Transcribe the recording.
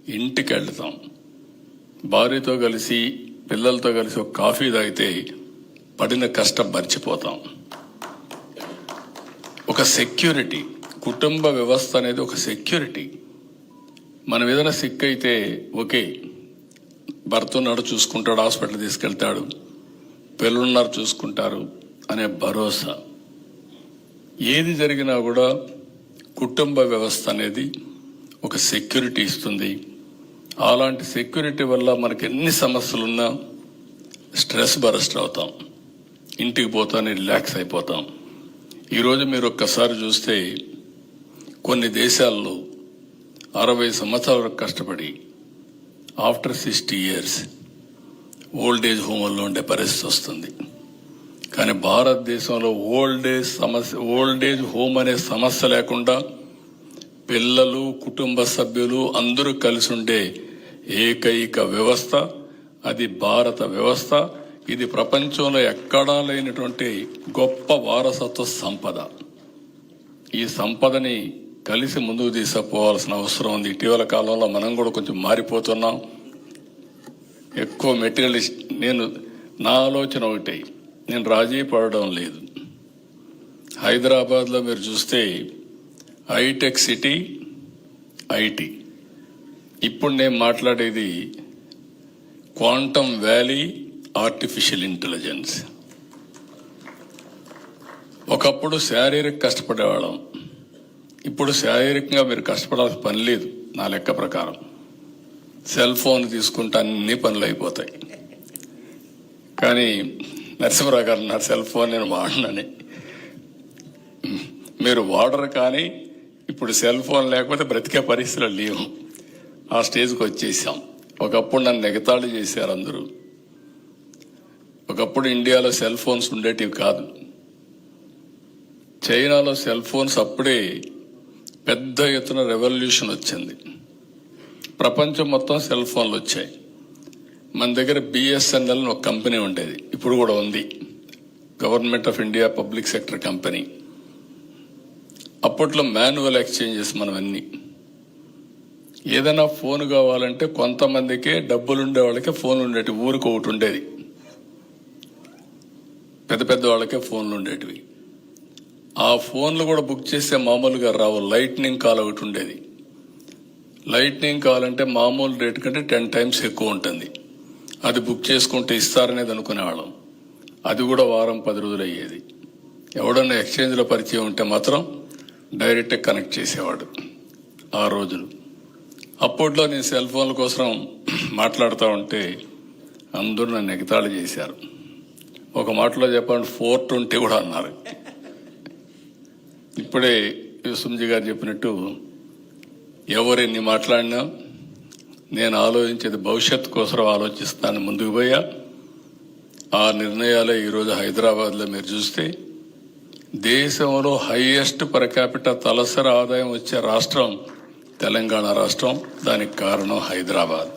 ఇంటికి వెళ్తాం, భార్యతో కలిసి పిల్లలతో కలిసి ఒక కాఫీ తాగితే పడిన కష్టం మర్చిపోతాం. ఒక సెక్యూరిటీ, కుటుంబ వ్యవస్థ అనేది ఒక సెక్యూరిటీ. మనం ఏదైనా సిక్ అయితే ఓకే, భర్త ఉన్నాడు చూసుకుంటాడు, హాస్పిటల్ తీసుకెళ్తాడు, పిల్లలున్నారు చూసుకుంటారు అనే భరోసా. ఏది జరిగినా కూడా కుటుంబ వ్యవస్థ అనేది ఒక సెక్యూరిటీ ఇస్తుంది. అలాంటి సెక్యూరిటీ వల్ల మనకి ఎన్ని సమస్యలున్నా స్ట్రెస్ బరస్ట్ అవుతాం, ఇంటికి పోతానే రిలాక్స్ అయిపోతాం. ఈరోజు మీరు ఒక్కసారి చూస్తే కొన్ని దేశాల్లో 60 సంవత్సరాలకు కష్టపడి ఆఫ్టర్ 60 years ఓల్డ్ ఏజ్ హోమ్లో ఉండే పరిస్థితి వస్తుంది. కానీ భారతదేశంలో ఓల్డ్ ఏజ్ హోమ్ అనే సమస్య లేకుండా పిల్లలు, కుటుంబ సభ్యులు అందరూ కలిసి ఉండే ఏకైక వ్యవస్థ అది భారత వ్యవస్థ. ఇది ప్రపంచంలో ఎక్కడా లేనటువంటి గొప్ప వారసత్వ సంపద. ఈ సంపదని కలిసి ముందుకు తీసుకుపోవాల్సిన అవసరం ఉంది. ఇటీవల కాలంలో మనం కూడా కొంచెం మారిపోతున్నాం. ఎక్కువ మెటీరియలిస్ట్. నా ఆలోచన ఒకటే, నేను రాజీ పడడం లేదు. హైదరాబాద్లో మీరు చూస్తే హైటెక్ సిటీ, ఐటీ. ఇప్పుడు నేను మాట్లాడేది క్వాంటమ్ వ్యాలీ, ఆర్టిఫిషియల్ ఇంటెలిజెన్స్. ఒకప్పుడు శారీరక కష్టపడేవాళ్ళం, ఇప్పుడు శారీరకంగా మీరు కష్టపడాల్సిన పని లేదు. నా లెక్క ప్రకారం సెల్ ఫోన్ తీసుకుంటే అన్ని పనులు అయిపోతాయి. కానీ నరసింహరావు గారు నా సెల్ ఫోన్ నేను వాడినని, మీరు వాడరు. కానీ ఇప్పుడు సెల్ ఫోన్ లేకపోతే బ్రతికే పరిస్థితులు లేవు. ఆ స్టేజ్కి వచ్చేసాం. ఒకప్పుడు నన్ను ఎగతాళి చేశారు అందరూ. ఒకప్పుడు ఇండియాలో సెల్ ఫోన్స్ ఉండేటివి కాదు. చైనాలో సెల్ ఫోన్స్ అప్పుడే పెద్ద ఎత్తున రెవల్యూషన్ వచ్చింది. ప్రపంచం మొత్తం సెల్ ఫోన్లు వచ్చాయి. మన దగ్గర బిఎస్ఎన్ఎల్ ఒక కంపెనీ ఉండేది, ఇప్పుడు కూడా ఉంది, government of India public sector company. అప్పట్లో మాన్యువల్ ఎక్స్చేంజెస్ మనవన్నీ. ఏదైనా ఫోన్ కావాలంటే కొంతమందికే డబ్బులుండే వాళ్ళకే ఫోన్లు ఉండేవి. ఊరికి ఒకటి ఉండేది, పెద్ద పెద్ద వాళ్ళకే ఫోన్లు ఉండేటివి. ఆ ఫోన్లు కూడా బుక్ చేస్తే మామూలుగా రావు. లైట్నింగ్ కాల్ ఒకటి ఉండేది. లైట్నింగ్ కాల్ అంటే మామూలు రేటు కంటే 10 times ఎక్కువ ఉంటుంది. అది బుక్ చేసుకుంటే ఇస్తారనేది అనుకునేవాళ్ళం. అది కూడా వారం 10 రోజులు అయ్యేది. ఎవడన్నా ఎక్స్చేంజ్లో పరిచయం ఉంటే మాత్రం డైరెక్ట్గా కనెక్ట్ చేసేవాడు ఆ రోజులు. అప్పట్లో నేను సెల్ ఫోన్ల కోసం మాట్లాడుతూ ఉంటే అందరూ నన్ను ఎగతాళి చేశారు. ఒక మాటలో చెప్పాలంటే 420 కూడా అన్నారు. ఇప్పుడే యూసుఫ్జీ గారు చెప్పినట్టు ఎవరెన్ని మాట్లాడినా నేను ఆలోచించేది భవిష్యత్తు కోసం ఆలోచిస్తాను. ముందుకు పోయా. ఆ నిర్ణయాలే ఈరోజు హైదరాబాద్లో మీరు చూస్తే దేశంలో హైయెస్ట్ పర్ క్యాపిటల్ తలసరి ఆదాయం వచ్చే రాష్ట్రం తెలంగాణ రాష్ట్రం. దానికి కారణం హైదరాబాద్.